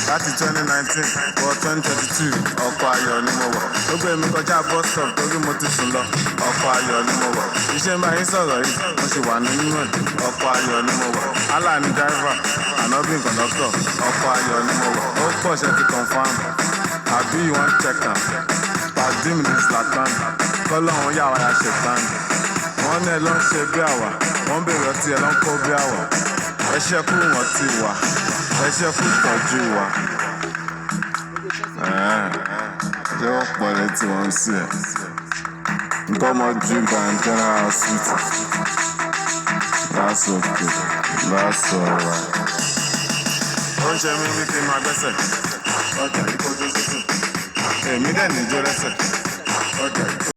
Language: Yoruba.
láti 2019 wọ 2022 ọkọ̀ ayọ̀ ni mo wọ̀ ó gbé mi kọjá bus stop torí mo ti sùn lọ ọkọ̀ ayọ̀ ni mo wọ̀ iṣẹ́ ń bá yín sọ̀rọ̀ yìí mo sì wà nínú ẹ̀ ọkọ̀ ayọ̀ ni mo wọ̀ Allah ni driver anobin conductor ọkọ̀ ayọ̀ ni mo wọ̀ ó pọ̀ ṣe ti confam àbí you wan check am pàdé mi ní Zlatan kọ́lọ́hún yà wá ya ṣètàn wọ́n ní ẹ ló ń ṣe bí àwà wọ́n bèrè ọtí ẹ ló ń kó bí àwà ẹ ṣẹ́kù wọ́n ti wà ẹ ṣẹ́kù tọ́jú wa. Ṣé wọ́n pọ̀ létí wọn sí ẹ̀? Nǹkan mọ drink and general hospital. That's okay. That's alright. Ó ń ṣe mí bí kí n máa gbẹ́sẹ̀. Ọjà ìkójú sísè. Èmi dẹ̀ ní ijó lẹ́sẹ̀. Ọjà ìkójú.